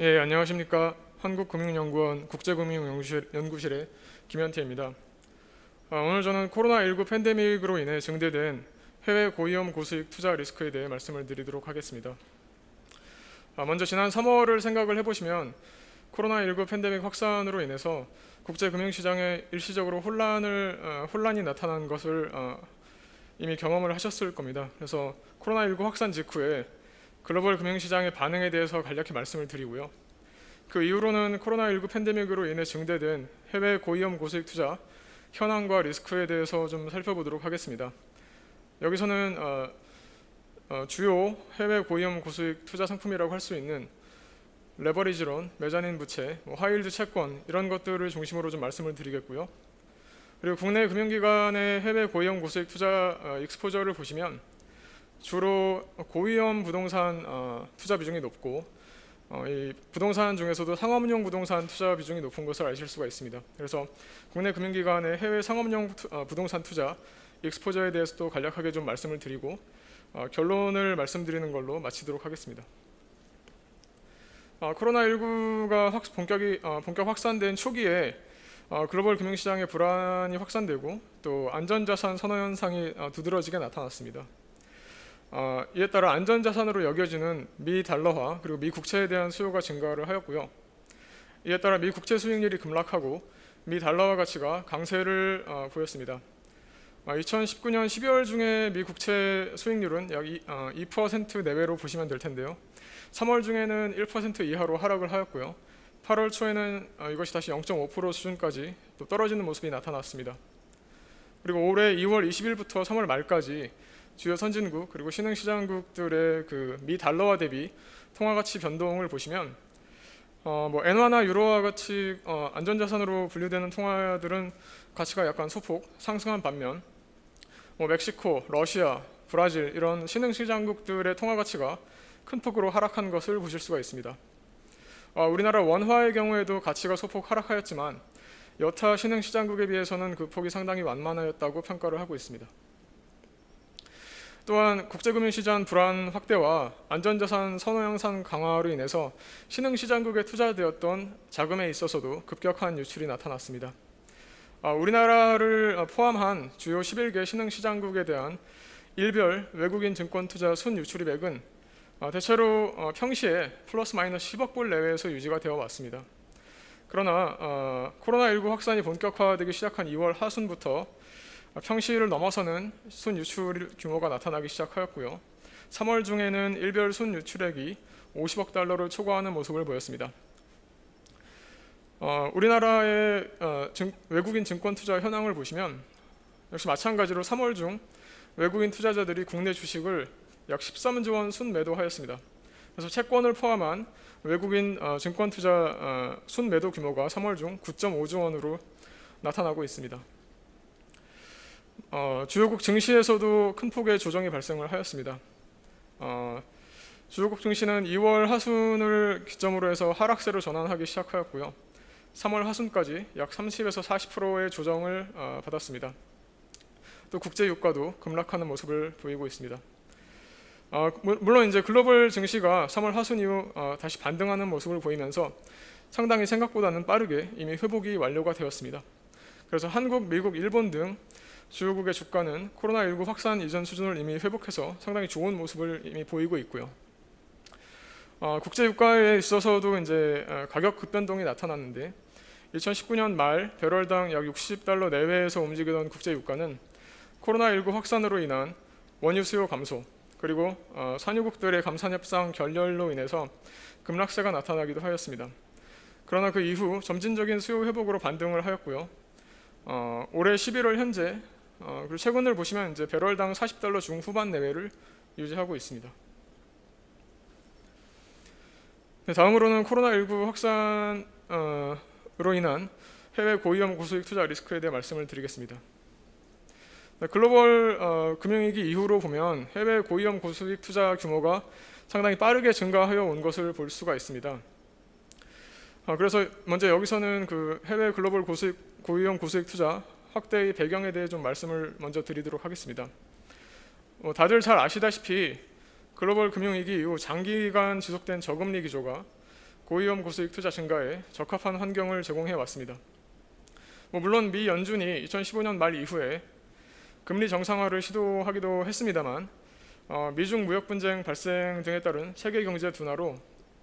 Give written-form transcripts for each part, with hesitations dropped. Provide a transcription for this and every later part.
예, 안녕하십니까. 한국금융연구원 국제금융연구실의 김현태입니다. 오늘 저는 코로나19 팬데믹으로 인해 증대된 해외 고위험 고수익 투자 리스크에 대해 말씀을 드리도록 하겠습니다. 먼저 지난 3월을 생각을 해보시면 코로나19 팬데믹 확산으로 인해서 국제금융시장에 일시적으로 혼란이 나타난 것을 이미 경험을 하셨을 겁니다. 그래서 코로나19 확산 직후에 글로벌 금융시장의 반응에 대해서 간략히 말씀을 드리고요. 그 이후로는 코로나19 팬데믹으로 인해 증대된 해외 고위험 고수익 투자 현황과 리스크에 대해서 좀 살펴보도록 하겠습니다. 여기서는 주요 해외 고위험 고수익 투자 상품이라고 할 수 있는 레버리지론, 메자닌 부채, 하이힐드 채권 이런 것들을 중심으로 좀 말씀을 드리겠고요. 그리고 국내 금융기관의 해외 고위험 고수익 투자 익스포저를 보시면 주로 고위험 부동산 투자 비중이 높고 이 부동산 중에서도 상업용 부동산 투자 비중이 높은 것을 아실 수가 있습니다. 그래서 국내 금융기관의 해외 상업용 부동산 투자 익스포저에 대해서도 간략하게 좀 말씀을 드리고 결론을 말씀드리는 걸로 마치도록 하겠습니다. 코로나19가 본격 확산된 초기에 글로벌 금융시장의 불안이 확산되고 또 안전자산 선호 현상이 두드러지게 나타났습니다. 이에 따라 안전자산으로 여겨지는 미 달러화 그리고 미 국채에 대한 수요가 증가를 하였고요. 이에 따라 미 국채 수익률이 급락하고 미 달러화 가치가 강세를 보였습니다. 2019년 12월 중에 미 국채 수익률은 약 2% 내외로 보시면 될 텐데요. 3월 중에는 1% 이하로 하락을 하였고요. 8월 초에는 이것이 다시 0.5% 수준까지 또 떨어지는 모습이 나타났습니다. 그리고 올해 2월 20일부터 3월 말까지 주요 선진국 그리고 신흥시장국들의 그 미 달러화 대비 통화 가치 변동을 보시면 엔화나 유로화 같이 안전자산으로 분류되는 통화들은 가치가 약간 소폭 상승한 반면 멕시코, 러시아, 브라질 이런 신흥시장국들의 통화 가치가 큰 폭으로 하락한 것을 보실 수가 있습니다. 우리나라 원화의 경우에도 가치가 소폭 하락하였지만 여타 신흥시장국에 비해서는 그 폭이 상당히 완만하였다고 평가를 하고 있습니다. 또한 국제금융시장 불안 확대와 안전자산 선호 양상 강화로 인해서 신흥시장국에 투자되었던 자금에 있어서도 급격한 유출이 나타났습니다. 우리나라를 포함한 주요 11개 신흥시장국에 대한 일별 외국인 증권 투자 순유출입액은 대체로 평시에 플러스 마이너스 10억 불 내외에서 유지가 되어 왔습니다. 그러나 코로나19 확산이 본격화되기 시작한 2월 하순부터 평시를 넘어서는 순유출 규모가 나타나기 시작하였고요. 3월 중에는 일별 순유출액이 50억 달러를 초과하는 모습을 보였습니다. 우리나라의 외국인 증권 투자 현황을 보시면 역시 마찬가지로 3월 중 외국인 투자자들이 국내 주식을 약 13조 원 순매도하였습니다. 그래서 채권을 포함한 외국인 증권 투자 순매도 규모가 3월 중 9.5조 원으로 나타나고 있습니다. 주요국 증시에서도 큰 폭의 조정이 발생을 하였습니다. 주요국 증시는 2월 하순을 기점으로 해서 하락세로 전환하기 시작하였고요. 3월 하순까지 약 30에서 40%의 조정을 받았습니다. 또 국제 유가도 급락하는 모습을 보이고 있습니다. 물론 이제 글로벌 증시가 3월 하순 이후 다시 반등하는 모습을 보이면서 상당히 생각보다는 빠르게 이미 회복이 완료가 되었습니다. 그래서 한국, 미국, 일본 등 주요국의 주가는 코로나19 확산 이전 수준을 이미 회복해서 상당히 좋은 모습을 이미 보이고 있고요. 국제 유가에 있어서도 이제 가격 급변동이 나타났는데 2019년 말 배럴당 약 60달러 내외에서 움직이던 국제 유가는 코로나19 확산으로 인한 원유 수요 감소 그리고 산유국들의 감산 협상 결렬로 인해서 급락세가 나타나기도 하였습니다. 그러나 그 이후 점진적인 수요 회복으로 반등을 하였고요. 올해 11월 현재 그리고 최근을 보시면 이제 배럴당 40달러 중후반 내외를 유지하고 있습니다. 다음으로는 코로나19 확산으로 인한 해외 고위험 고수익 투자 리스크에 대해 말씀을 드리겠습니다. 글로벌 금융위기 이후로 보면 해외 고위험 고수익 투자 규모가 상당히 빠르게 증가하여 온 것을 볼 수가 있습니다. 그래서 먼저 여기서는 그 해외 글로벌 고위험 고수익 투자 확대의 배경에 대해 좀 말씀을 먼저 드리도록 하겠습니다. 다들 잘 아시다시피 글로벌 금융위기 이후 장기간 지속된 저금리 기조가 고위험 고수익 투자 증가에 적합한 환경을 제공해 왔습니다. 물론 미 연준이 2015년 말 이후에 금리 정상화를 시도하기도 했습니다만 미중 무역 분쟁 발생 등에 따른 세계 경제 둔화로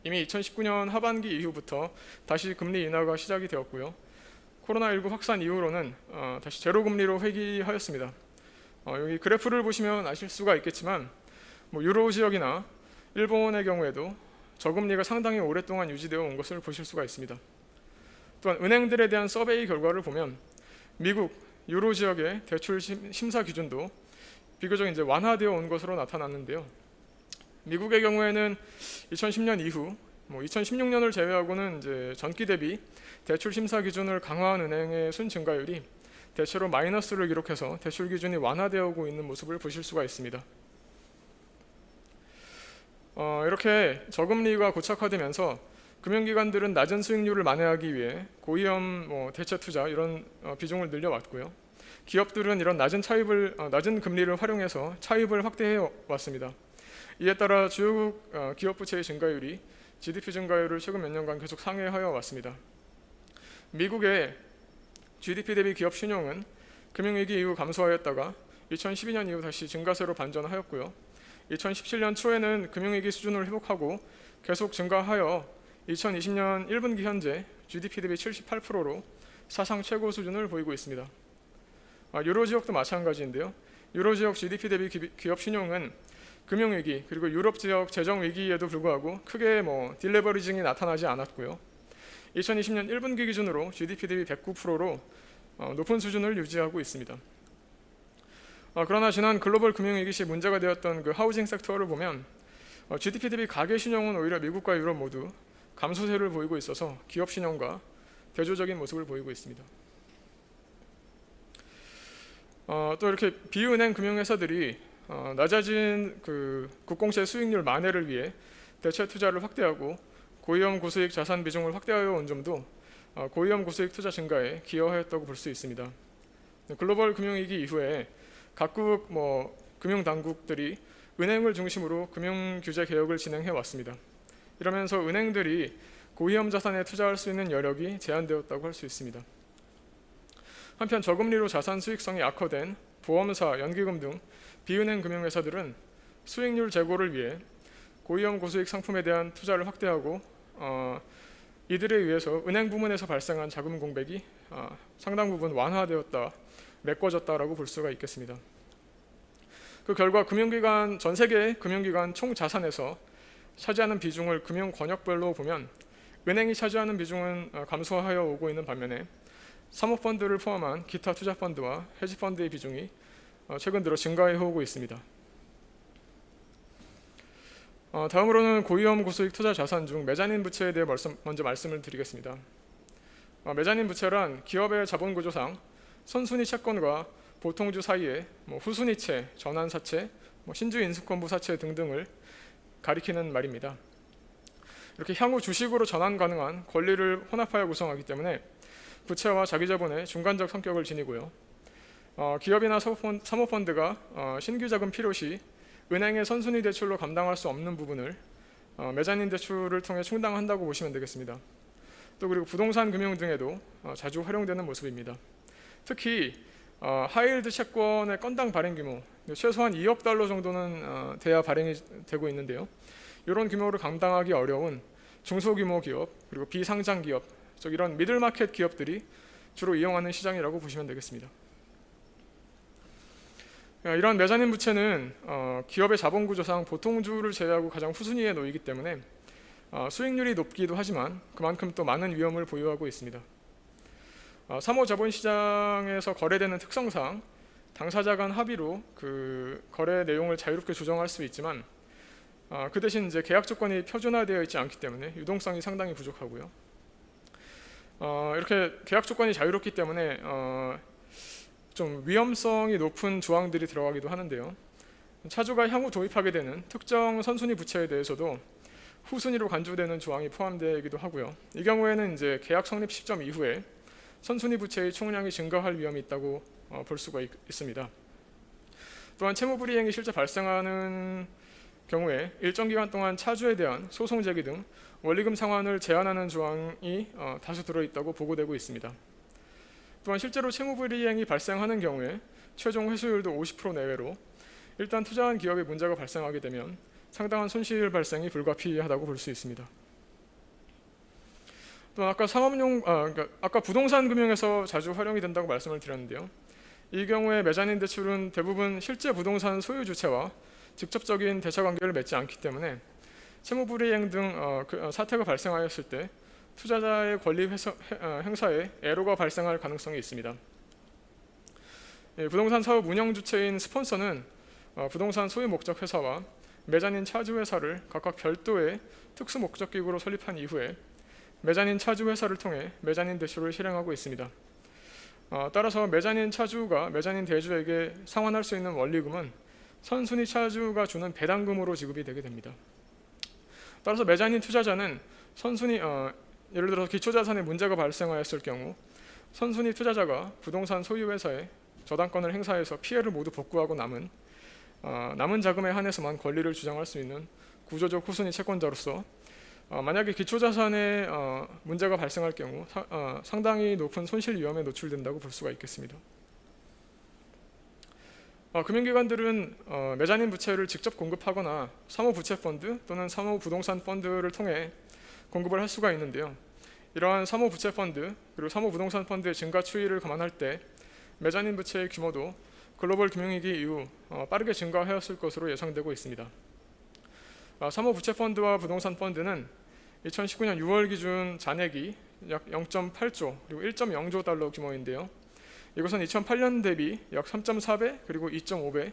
이미 2019년 하반기 이후부터 다시 금리 인하가 시작이 되었고요. 코로나19 확산 이후로는 다시 제로 금리로 회귀하였습니다. 여기 그래프를 보시면 아실 수가 있겠지만 유로 지역이나 일본의 경우에도 저금리가 상당히 오랫동안 유지되어 온 것을 보실 수가 있습니다. 또한 은행들에 대한 서베이 결과를 보면 미국, 유로 지역의 대출 심사 기준도 비교적 이제 완화되어 온 것으로 나타났는데요. 미국의 경우에는 2010년 이후 2016년을 제외하고는 이제 전기 대비 대출 심사 기준을 강화한 은행의 순 증가율이 대체로 마이너스를 기록해서 대출 기준이 완화되어 오고 있는 모습을 보실 수가 있습니다. 이렇게 저금리가 고착화되면서 금융기관들은 낮은 수익률을 만회하기 위해 고위험 대체 투자 이런 비중을 늘려왔고요. 기업들은 이런 낮은 금리를 활용해서 차입을 확대해 왔습니다. 이에 따라 주요국 기업 부채의 증가율이 GDP 증가율을 최근 몇 년간 계속 상회하여 왔습니다. 미국의 GDP 대비 기업 신용은 금융위기 이후 감소하였다가 2012년 이후 다시 증가세로 반전하였고요. 2017년 초에는 금융위기 수준을 회복하고 계속 증가하여 2020년 1분기 현재 GDP 대비 78%로 사상 최고 수준을 보이고 있습니다. 유로 지역도 마찬가지인데요. 유로 지역 GDP 대비 기업 신용은 금융위기 그리고 유럽 지역 재정 위기에도 불구하고 크게 딜레버리징이 나타나지 않았고요. 2020년 1분기 기준으로 GDP 대비 109%로 높은 수준을 유지하고 있습니다. 그러나 지난 글로벌 금융위기 시 문제가 되었던 그 하우징 섹터를 보면 GDP 대비 가계 신용은 오히려 미국과 유럽 모두 감소세를 보이고 있어서 기업 신용과 대조적인 모습을 보이고 있습니다. 또 이렇게 비은행 금융회사들이 낮아진 그 국공채 수익률 만회를 위해 대체 투자를 확대하고 고위험 고수익 자산 비중을 확대하여 온 점도 고위험 고수익 투자 증가에 기여하였다고 볼 수 있습니다. 글로벌 금융위기 이후에 각국 금융 당국들이 은행을 중심으로 금융 규제 개혁을 진행해 왔습니다. 이러면서 은행들이 고위험 자산에 투자할 수 있는 여력이 제한되었다고 할 수 있습니다. 한편 저금리로 자산 수익성이 악화된 보험사, 연기금 등 비은행 금융회사들은 수익률 제고를 위해 고위험 고수익 상품에 대한 투자를 확대하고 이들에 의해서 은행 부문에서 발생한 자금 공백이 상당 부분 완화되었다, 메꿔졌다라고 볼 수가 있겠습니다. 그 결과 전 세계 금융기관 총 자산에서 차지하는 비중을 금융 권역별로 보면 은행이 차지하는 비중은 감소하여 오고 있는 반면에 사모펀드를 포함한 기타 투자펀드와 헤지펀드의 비중이 최근 들어 증가해 오고 있습니다. 다음으로는 고위험 고수익 투자 자산 중 메자닌 부채에 대해 먼저 말씀을 드리겠습니다. 메자닌 부채란 기업의 자본 구조상 선순위 채권과 보통주 사이에 후순위채, 전환사채, 신주 인수권부 사채 등등을 가리키는 말입니다. 이렇게 향후 주식으로 전환 가능한 권리를 혼합하여 구성하기 때문에 부채와 자기자본의 중간적 성격을 지니고요. 기업이나 사모펀드가 신규 자금 필요 시 은행의 선순위 대출로 감당할 수 없는 부분을 메자닌 대출을 통해 충당한다고 보시면 되겠습니다. 또 그리고 부동산 금융 등에도 자주 활용되는 모습입니다. 특히 하이힐드 채권의 건당 발행 규모 최소한 2억 달러 정도는 돼야 발행이 되고 있는데요. 이런 규모를 감당하기 어려운 중소규모 기업 그리고 비상장 기업, 즉 이런 미들마켓 기업들이 주로 이용하는 시장이라고 보시면 되겠습니다. 이런 메자닌 부채는 기업의 자본 구조상 보통주를 제외하고 가장 후순위에 놓이기 때문에 수익률이 높기도 하지만 그만큼 또 많은 위험을 보유하고 있습니다. 사모자본시장에서 거래되는 특성상 당사자 간 합의로 그 거래 내용을 자유롭게 조정할 수 있지만 그 대신 이제 계약 조건이 표준화되어 있지 않기 때문에 유동성이 상당히 부족하고요. 이렇게 계약 조건이 자유롭기 때문에 좀 위험성이 높은 조항들이 들어가기도 하는데요. 차주가 향후 도입하게 되는 특정 선순위 부채에 대해서도 후순위로 간주되는 조항이 포함되기도 하고요. 이 경우에는 이제 계약 성립 시점 이후에 선순위 부채의 총량이 증가할 위험이 있다고 볼 수가 있습니다. 또한 채무불이행이 실제 발생하는 경우에 일정 기간 동안 차주에 대한 소송 제기 등 원리금 상환을 제한하는 조항이 다수 들어있다고 보고되고 있습니다. 또한 실제로 채무불이행이 발생하는 경우에 최종 회수율도 50% 내외로 일단 투자한 기업에 문제가 발생하게 되면 상당한 손실 발생이 불가피하다고 볼 수 있습니다. 또 아까 부동산 금융에서 자주 활용이 된다고 말씀을 드렸는데요. 이 경우에 메자닌 대출은 대부분 실제 부동산 소유 주체와 직접적인 대차 관계를 맺지 않기 때문에 채무불이행 등 사태가 발생하였을 때 투자자의 권리 행사에 애로가 발생할 가능성이 있습니다. 부동산 사업 운영 주체인 스폰서는 부동산 소유 목적 회사와 메자닌 차주 회사를 각각 별도의 특수 목적 기구로 설립한 이후에 메자닌 차주 회사를 통해 메자닌 대출을 실행하고 있습니다. 따라서 메자닌 차주가 메자닌 대주에게 상환할 수 있는 원리금은 선순위 차주가 주는 배당금으로 지급이 되게 됩니다. 따라서 메자닌 투자자는 예를 들어서 기초자산에 문제가 발생하였을 경우 선순위 투자자가 부동산 소유 회사에 저당권을 행사해서 피해를 모두 복구하고 남은 자금에 한해서만 권리를 주장할 수 있는 구조적 후순위 채권자로서 만약에 기초자산에 문제가 발생할 경우 상당히 높은 손실 위험에 노출된다고 볼 수가 있겠습니다. 금융기관들은 메자닌 부채를 직접 공급하거나 사모부채펀드 또는 사모부동산 펀드를 통해 공급을 할 수가 있는데요. 이러한 사모부채펀드 그리고 사모부동산 펀드의 증가 추이를 감안할 때 메자닌 부채의 규모도 글로벌 금융위기 이후 빠르게 증가하였을 것으로 예상되고 있습니다. 사모부채펀드와 부동산 펀드는 2019년 6월 기준 잔액이 약 0.8조 그리고 1.0조 달러 규모인데요. 이것은 2008년 대비 약 3.4배 그리고 2.5배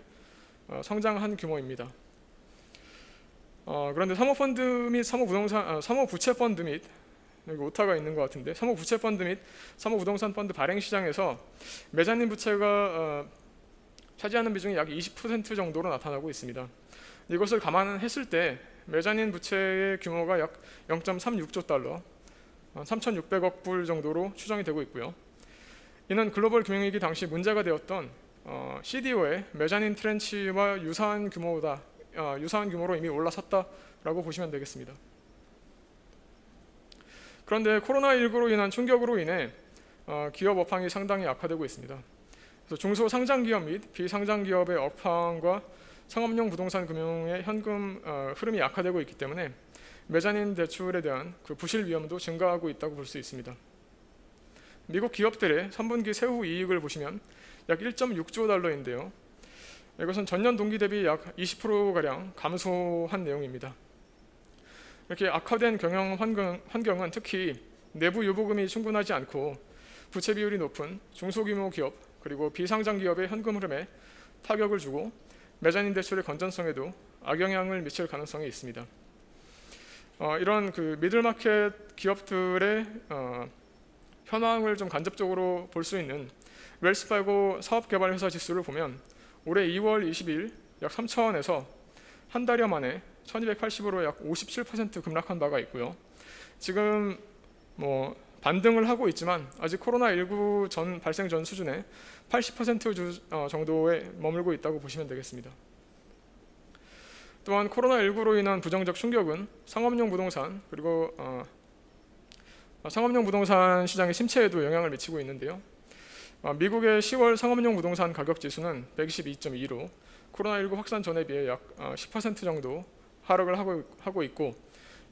성장한 규모입니다. 그런데 사모펀드 및 사모부채펀드 및 여기 오타가 있는 것 같은데 사모부채펀드 및 사모부동산 펀드 발행 시장에서 메자닌 부채가 차지하는 비중이 약 20% 정도로 나타나고 있습니다. 이것을 감안했을 때 메자닌 부채의 규모가 약 0.36조 달러, 3,600억 불 정도로 추정이 되고 있고요. 이는 글로벌 금융위기 당시 문제가 되었던 CDO의 메자닌 트렌치와 유사한 규모로 이미 올라섰다라고 보시면 되겠습니다. 그런데 코로나19로 인한 충격으로 인해 기업 업황이 상당히 악화되고 있습니다. 그래서 중소상장기업 및 비상장기업의 업황과 상업용 부동산 금융의 현금 흐름이 악화되고 있기 때문에 메자닌 대출에 대한 그 부실 위험도 증가하고 있다고 볼 수 있습니다. 미국 기업들의 3분기 세후 이익을 보시면 약 1.6조 달러인데요. 이것은 전년 동기 대비 약 20%가량 감소한 내용입니다. 이렇게 악화된 경영 환경은 특히 내부 유보금이 충분하지 않고 부채 비율이 높은 중소규모 기업 그리고 비상장 기업의 현금 흐름에 타격을 주고 메자닌 대출의 건전성에도 악영향을 미칠 가능성이 있습니다. 이런 그 미들마켓 기업들의 현황을 좀 간접적으로 볼 수 있는 웰스파고 사업개발회사 지수를 보면 올해 2월 20일 약 3,000원에서 한 달여 만에 1280으로 약 57% 급락한 바가 있고요. 지금 반등을 하고 있지만 아직 코로나19 발생 전 수준의 80% 정도에 머물고 있다고 보시면 되겠습니다. 또한 코로나19로 인한 부정적 충격은 상업용 부동산 그리고 상업용 부동산 시장의 침체에도 영향을 미치고 있는데요. 미국의 10월 상업용 부동산 가격 지수는 122.2로 코로나19 확산 전에 비해 약 10% 정도 하락을 하고 있고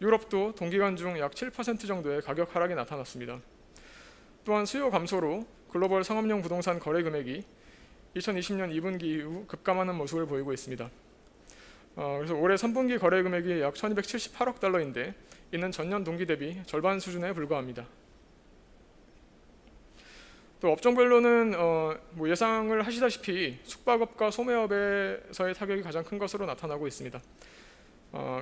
유럽도 동기간 중 약 7% 정도의 가격 하락이 나타났습니다. 또한 수요 감소로 글로벌 상업용 부동산 거래 금액이 2020년 2분기 이후 급감하는 모습을 보이고 있습니다. 그래서 올해 3분기 거래 금액이 약 1278억 달러인데 이는 전년 동기 대비 절반 수준에 불과합니다. 또 업종별로는 예상을 하시다시피 숙박업과 소매업에서의 타격이 가장 큰 것으로 나타나고 있습니다.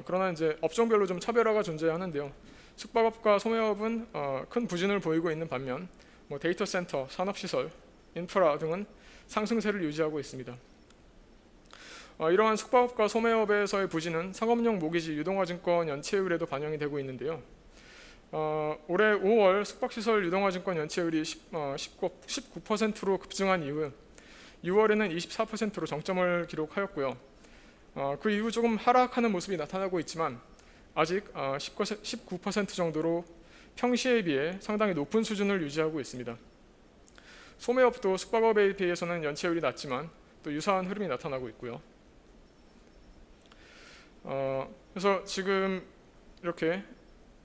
그러나 이제 업종별로 좀 차별화가 존재하는데요. 숙박업과 소매업은 큰 부진을 보이고 있는 반면 데이터 센터, 산업시설, 인프라 등은 상승세를 유지하고 있습니다. 이러한 숙박업과 소매업에서의 부진은 상업용 모기지 유동화증권 연체율에도 반영이 되고 있는데요. 올해 5월 숙박시설 유동화증권 연체율이 19%로 급증한 이후 6월에는 24%로 정점을 기록하였고요. 그 이후 조금 하락하는 모습이 나타나고 있지만 아직 19% 정도로 평시에 비해 상당히 높은 수준을 유지하고 있습니다. 소매업도 숙박업에 비해서는 연체율이 낮지만 또 유사한 흐름이 나타나고 있고요. 그래서 지금 이렇게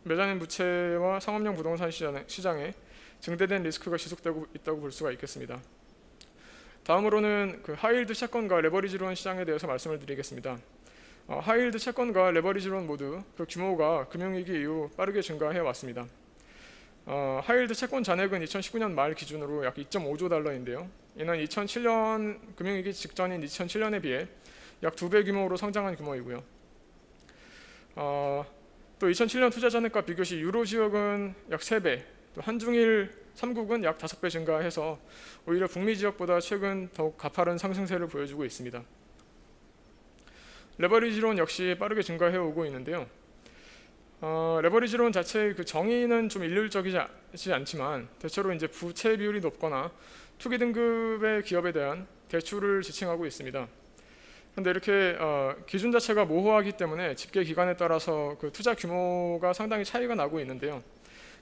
매장인 부채와 상업용 부동산 시장에 증대된 리스크가 지속되고 있다고 볼 수가 있겠습니다. 다음으로는 그 하이힐드 채권과 레버리지론 시장에 대해서 말씀을 드리겠습니다. 하이힐드 채권과 레버리지론 모두 그 규모가 금융위기 이후 빠르게 증가해 왔습니다. 하이힐드 채권 잔액은 2019년 말 기준으로 약 2.5조 달러인데요. 이는 2007년 금융위기 직전인 2007년에 비해 약 2배 규모로 성장한 규모이고요. 또 2007년 투자 잔액과 비교시 유로 지역은 약 3배, 또 한중일 3국은 약 5배 증가해서 오히려 북미 지역보다 최근 더욱 가파른 상승세를 보여주고 있습니다. 레버리지론 역시 빠르게 증가해 오고 있는데요. 레버리지론 자체의 그 정의는 좀 일률적이지 않지만 대체로 이제 부채 비율이 높거나 투기 등급의 기업에 대한 대출을 지칭하고 있습니다. 그런데 이렇게 기준 자체가 모호하기 때문에 집계 기간에 따라서 그 투자 규모가 상당히 차이가 나고 있는데요.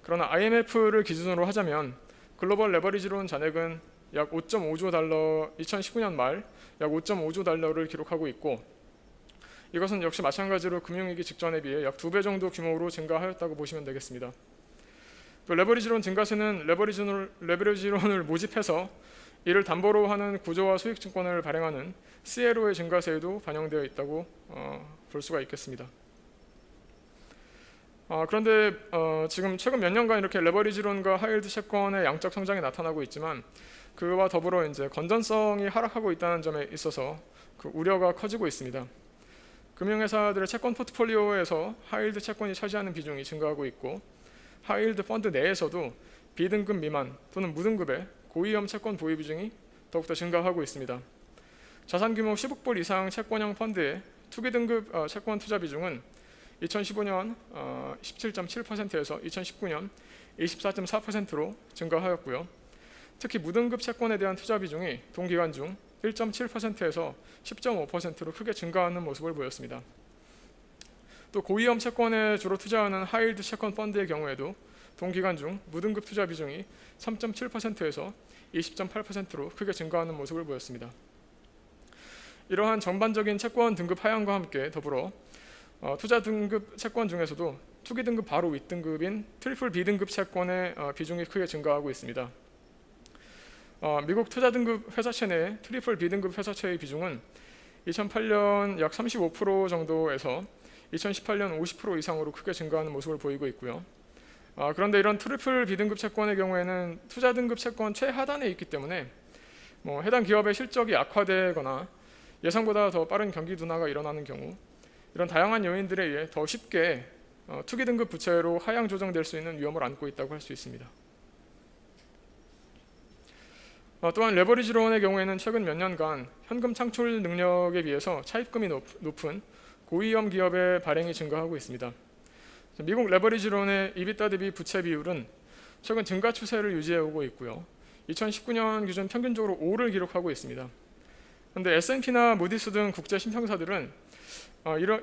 그러나 IMF를 기준으로 하자면 글로벌 레버리지론 잔액은 약 5.5조 달러, 2019년 말 약 5.5조 달러를 기록하고 있고, 이것은 역시 마찬가지로 금융위기 직전에 비해 약 2배 정도 규모로 증가하였다고 보시면 되겠습니다. 또 레버리지론 증가세는 레버리지론을 모집해서 이를 담보로 하는 구조화 수익증권을 발행하는 CLO의 증가세에도 반영되어 있다고 볼 수가 있겠습니다. 그런데 지금 최근 몇 년간 이렇게 레버리지론과 하이힐드 채권의 양적 성장이 나타나고 있지만 그와 더불어 이제 건전성이 하락하고 있다는 점에 있어서 그 우려가 커지고 있습니다. 금융회사들의 채권 포트폴리오에서 하이힐드 채권이 차지하는 비중이 증가하고 있고, 하이힐드 펀드 내에서도 B등급 미만 또는 무등급의 고위험 채권 보유 비중이 더욱더 증가하고 있습니다. 자산 규모 10억 불 이상 채권형 펀드의 투기 등급 채권 투자 비중은 2015년 17.7%에서 2019년 24.4%로 증가하였고요. 특히 무등급 채권에 대한 투자 비중이 동기간 중 1.7%에서 10.5%로 크게 증가하는 모습을 보였습니다. 또 고위험 채권에 주로 투자하는 하이힐드 채권 펀드의 경우에도 동기간 중 무등급 투자 비중이 3.7%에서 20.8%로 크게 증가하는 모습을 보였습니다. 이러한 전반적인 채권 등급 하향과 함께 더불어 투자 등급 채권 중에서도 투기 등급 바로 윗등급인 트리플 B등급 채권의 비중이 크게 증가하고 있습니다. 미국 투자 등급 회사채 내 트리플 B등급 회사채의 비중은 2008년 약 35% 정도에서 2018년 50% 이상으로 크게 증가하는 모습을 보이고 있고요. 그런데 이런 트리플 B등급 채권의 경우에는 투자 등급 채권 최하단에 있기 때문에 해당 기업의 실적이 악화되거나 예상보다 더 빠른 경기 둔화가 일어나는 경우, 이런 다양한 요인들에 의해 더 쉽게 투기 등급 부채로 하향 조정될 수 있는 위험을 안고 있다고 할 수 있습니다. 또한 레버리지론의 경우에는 최근 몇 년간 현금 창출 능력에 비해서 차입금이 높은 고위험 기업의 발행이 증가하고 있습니다. 미국 레버리지론의 EBITDA 대비 부채 비율은 최근 증가 추세를 유지해오고 있고요. 2019년 기준 평균적으로 5를 기록하고 있습니다. 그런데 S&P나 무디스 등 국제 신평사들은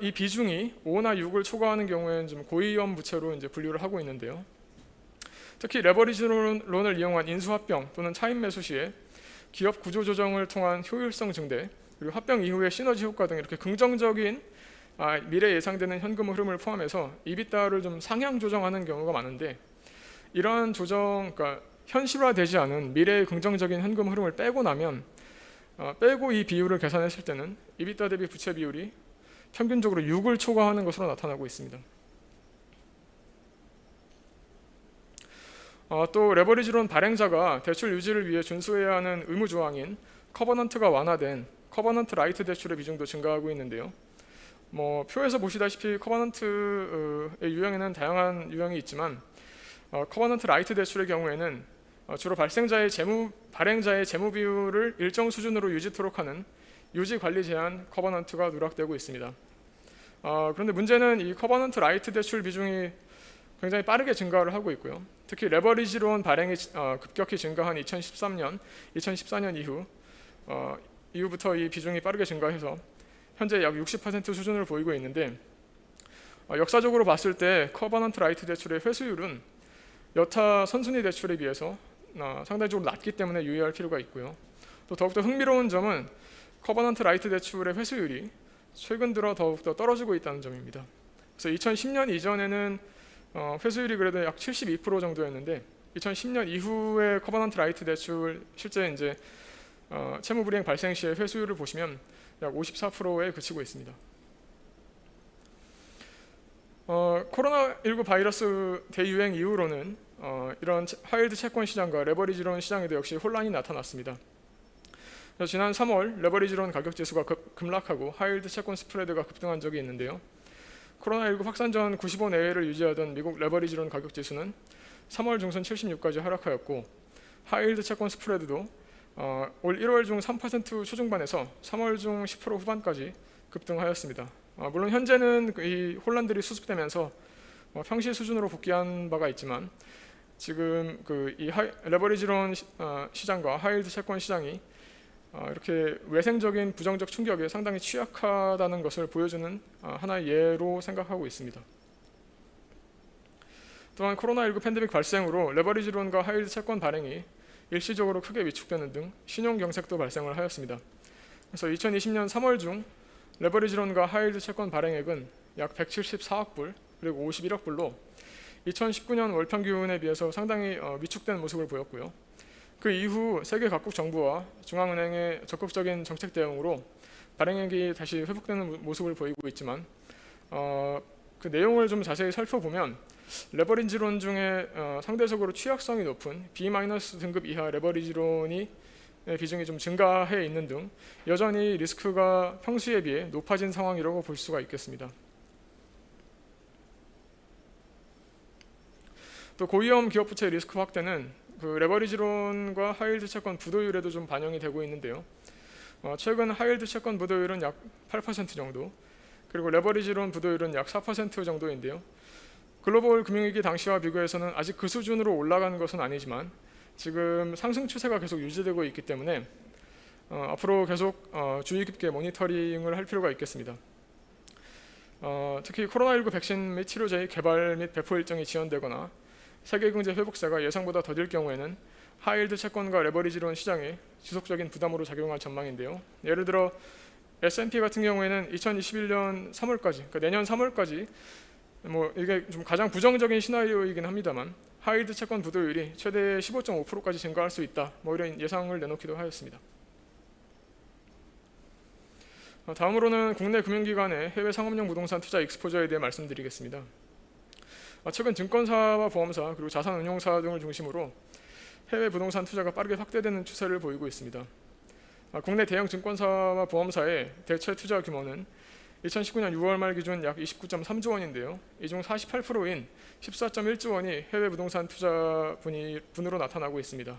이 비중이 5나 6을 초과하는 경우에는 좀 고위험 부채로 이제 분류를 하고 있는데요. 특히 레버리지론을 이용한 인수합병 또는 차입 매수 시에 기업 구조 조정을 통한 효율성 증대, 그리고 합병 이후의 시너지 효과 등 이렇게 긍정적인 미래 예상되는 현금 흐름을 포함해서 EBITDA를 좀 상향 조정하는 경우가 많은데, 이러한 조정, 그러니까 현실화되지 않은 미래의 긍정적인 현금 흐름을 빼고 나면 빼고 이 비율을 계산했을 때는 EBITDA 대비 부채 비율이 평균적으로 6을 초과하는 것으로 나타나고 있습니다. 또 레버리지론 발행자가 대출 유지를 위해 준수해야 하는 의무 조항인 커버넌트가 완화된 커버넌트 라이트 대출의 비중도 증가하고 있는데요. 표에서 보시다시피 커버넌트의 유형에는 다양한 유형이 있지만 커버넌트 라이트 대출의 경우에는 주로 발행자의 재무 비율을 일정 수준으로 유지토록 하는 유지 관리 제한 커버넌트가 누락되고 있습니다. 그런데 문제는 이 커버넌트 라이트 대출 비중이 굉장히 빠르게 증가를 하고 있고요. 특히 레버리지론 발행이 급격히 증가한 2013년, 2014년 이후부터 이 비중이 빠르게 증가해서 현재 약 60% 수준을 보이고 있는데 역사적으로 봤을 때 커버넌트 라이트 대출의 회수율은 여타 선순위 대출에 비해서 상당적으로 낮기 때문에 유의할 필요가 있고요. 또 더욱더 흥미로운 점은 커버넌트 라이트 대출의 회수율이 최근 들어 더욱더 떨어지고 있다는 점입니다. 그래서 2010년 이전에는 회수율이 그래도 약 72% 정도였는데 2010년 이후의 커버넌트 라이트 대출 실제 이제 채무 불이행 발생 시의 회수율을 보시면 약 54%에 그치고 있습니다. 코로나19 바이러스 대유행 이후로는 이런 하이힐드 채권 시장과 레버리지론 시장에도 역시 혼란이 나타났습니다. 그래서 지난 3월 레버리지론 가격 지수가 급락하고 하이힐드 채권 스프레드가 급등한 적이 있는데요. 코로나19 확산 전 95 내외를 유지하던 미국 레버리지론 가격 지수는 3월 중순 76까지 하락하였고 하이힐드 채권 스프레드도 올 1월 중 3% 초중반에서 3월 중 10% 후반까지 급등하였습니다. 물론 현재는 이 혼란들이 수습되면서 평시 수준으로 복귀한 바가 있지만 지금 이 레버리지론 시장과 하이힐드 채권 시장이 이렇게 외생적인 부정적 충격에 상당히 취약하다는 것을 보여주는 하나의 예로 생각하고 있습니다. 또한 코로나19 팬데믹 발생으로 레버리지론과 하이힐드 채권 발행이 일시적으로 크게 위축되는 등 신용 경색도 발생을 하였습니다. 그래서 2020년 3월 중 레버리지론과 하이힐드 채권 발행액은 약 174억 불 그리고 51억 불로 2019년 월 평균에 비해서 상당히 위축된 모습을 보였고요. 그 이후 세계 각국 정부와 중앙은행의 적극적인 정책 대응으로 발행액이 다시 회복되는 모습을 보이고 있지만 그 내용을 좀 자세히 살펴보면 레버리지론 중에 상대적으로 취약성이 높은 B- 등급 이하 레버리지론이 비중이 좀 증가해 있는 등 여전히 리스크가 평시에 비해 높아진 상황이라고 볼 수가 있겠습니다. 또 고위험 기업 부채 리스크 확대는 그 레버리지론과 하이힐드 채권 부도율에도 좀 반영이 되고 있는데요. 최근 하이힐드 채권 부도율은 약 8% 정도, 그리고 레버리지론 부도율은 약 4% 정도인데요. 글로벌 금융위기 당시와 비교해서는 아직 그 수준으로 올라가는 것은 아니지만 지금 상승 추세가 계속 유지되고 있기 때문에 앞으로 계속 주의 깊게 모니터링을 할 필요가 있겠습니다. 특히 코로나19 백신 및 치료제의 개발 및 배포 일정이 지연되거나 세계 경제 회복세가 예상보다 더딜 경우에는 하이힐드 채권과 레버리지론 시장에 지속적인 부담으로 작용할 전망인데요. 예를 들어 S&P 같은 경우에는 2021년 3월까지, 그러니까 내년 3월까지 이게 좀 가장 부정적인 시나리오이긴 합니다만 하이힐드 채권 부도율이 최대 15.5%까지 증가할 수 있다. 이런 예상을 내놓기도 하였습니다. 다음으로는 국내 금융기관의 해외 상업용 부동산 투자 익스포저에 대해 말씀드리겠습니다. 최근 증권사와 보험사 그리고 자산운용사 등을 중심으로 해외 부동산 투자가 빠르게 확대되는 추세를 보이고 있습니다. 국내 대형 증권사와 보험사의 대체 투자 규모는 2019년 6월 말 기준 약 29.3조 원인데요. 이 중 48%인 14.1조 원이 해외 부동산 투자 분으로 나타나고 있습니다.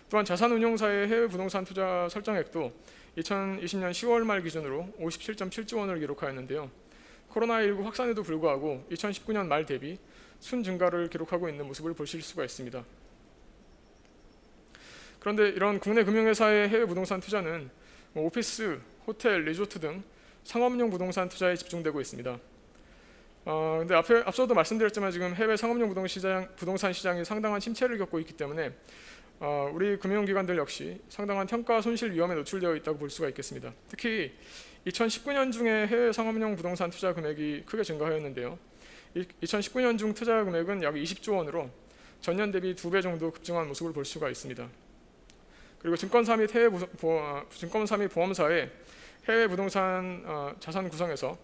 또한 자산운용사의 해외 부동산 투자 설정액도 2020년 10월 말 기준으로 57.7조 원을 기록하였는데요. 코로나19 확산에도 불구하고 2019년 말 대비 순 증가를 기록하고 있는 모습을 보실 수가 있습니다. 그런데 이런 국내 금융회사의 해외 부동산 투자는 오피스, 호텔, 리조트 등 상업용 부동산 투자에 집중되고 있습니다. 근데 앞서도 말씀드렸지만 지금 해외 상업용 부동산 시장이 상당한 침체를 겪고 있기 때문에 우리 금융기관들 역시 상당한 평가 손실 위험에 노출되어 있다고 볼 수가 있겠습니다. 특히 2019년 중에 해외 상업용 부동산 투자 금액이 크게 증가하였는데요. 2019년 중 투자 금액은 약 20조 원으로 전년 대비 2배 정도 급증한 모습을 볼 수가 있습니다. 그리고 증권사 및 보험사의 해외 부동산 자산 구성에서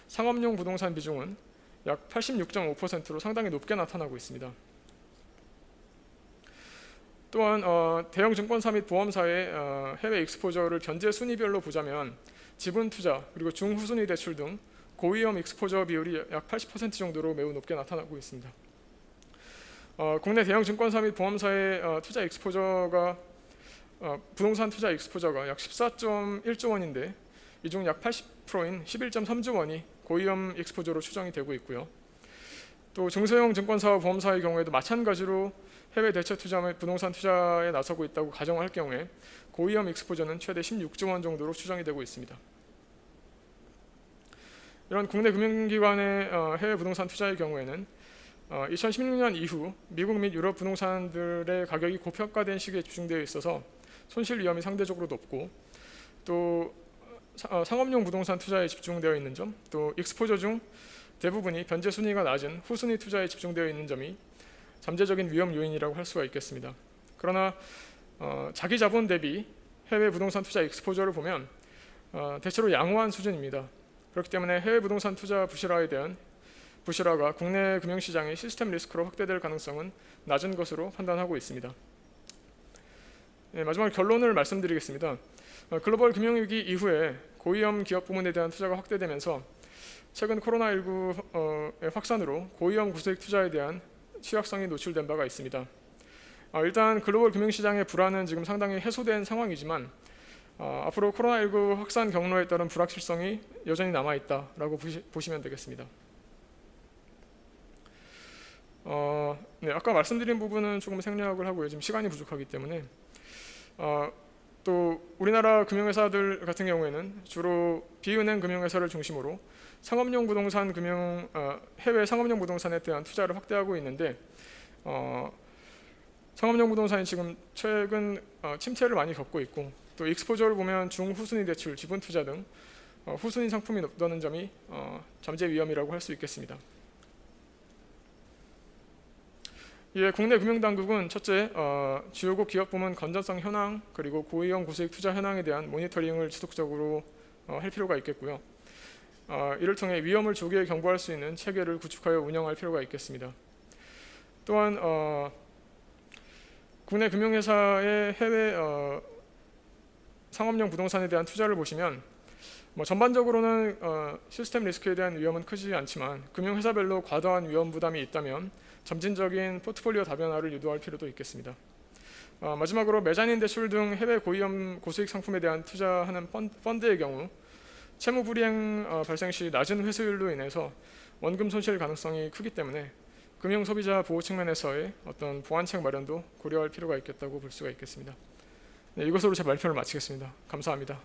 상업용 부동산 비중은 약 86.5%로 상당히 높게 나타나고 있습니다. 또한 대형 증권사 및 보험사의 해외 익스포저를 변제 순위별로 보자면 지분 투자 그리고 중후순위 대출 등 고위험 익스포저 비율이 약 80% 정도로 매우 높게 나타나고 있습니다. 국내 대형 증권사 및 보험사의 투자 익스포저가 부동산 투자 익스포저가 약 14.1조 원인데 이 중 약 80%인 11.3조 원이 고위험 익스포저로 추정이 되고 있고요. 또 중소형 증권사와 보험사의 경우에도 마찬가지로 해외 대체 투자 및 부동산 투자에 나서고 있다고 가정할 경우에 고위험 익스포저는 최대 16조 원 정도로 추정이 되고 있습니다. 이런 국내 금융기관의 해외 부동산 투자의 경우에는 2016년 이후 미국 및 유럽 부동산들의 가격이 고평가된 시기에 집중되어 있어서 손실 위험이 상대적으로 높고, 또 상업용 부동산 투자에 집중되어 있는 점, 또 익스포저 중 대부분이 변제 순위가 낮은 후순위 투자에 집중되어 있는 점이 잠재적인 위험 요인이라고 할 수가 있겠습니다. 그러나 자기 자본 대비 해외 부동산 투자 익스포저를 보면 대체로 양호한 수준입니다. 그렇기 때문에 해외 부동산 투자 부실화가 국내 금융시장의 시스템 리스크로 확대될 가능성은 낮은 것으로 판단하고 있습니다. 마지막 결론을 말씀드리겠습니다. 글로벌 금융위기 이후에 고위험 기업 부문에 대한 투자가 확대되면서 최근 코로나19의 확산으로 고위험 고수익 투자에 대한 취약성이 노출된 바가 있습니다. 일단 글로벌 금융시장의 불안은 지금 상당히 해소된 상황이지만 앞으로 코로나19 확산 경로에 따른 불확실성이 여전히 남아있다라고 보시면 되겠습니다. 네, 아까 말씀드린 부분은 조금 생략을 하고요. 지금 시간이 부족하기 때문에 또 우리나라 금융회사들 같은 경우에는 주로 비은행 금융회사를 중심으로 상업용 부동산 해외 상업용 부동산에 대한 투자를 확대하고 있는데 상업용 부동산이 지금 최근 침체를 많이 겪고 있고, 또 익스포저를 보면 중후순위 대출, 지분 투자 등 후순위 상품이 높다는 점이 잠재 위험이라고 할 수 있겠습니다. 이에 국내 금융당국은 첫째, 주요국 기업 부문 건전성 현황 그리고 고위험 고수익 투자 현황에 대한 모니터링을 지속적으로 할 필요가 있겠고요. 이를 통해 위험을 조기에 경보할 수 있는 체계를 구축하여 운영할 필요가 있겠습니다. 또한 국내 금융회사의 해외 상업용 부동산에 대한 투자를 보시면 전반적으로는 시스템 리스크에 대한 위험은 크지 않지만 금융회사별로 과도한 위험 부담이 있다면 점진적인 포트폴리오 다변화를 유도할 필요도 있겠습니다. 마지막으로 메자닌 대출 등 해외 고위험 고수익 상품에 대한 투자하는 펀드의 경우 채무 불이행 발생 시 낮은 회수율로 인해서 원금 손실 가능성이 크기 때문에 금융 소비자 보호 측면에서의 어떤 보완책 마련도 고려할 필요가 있겠다고 볼 수가 있겠습니다. 네, 이것으로 제 발표를 마치겠습니다. 감사합니다.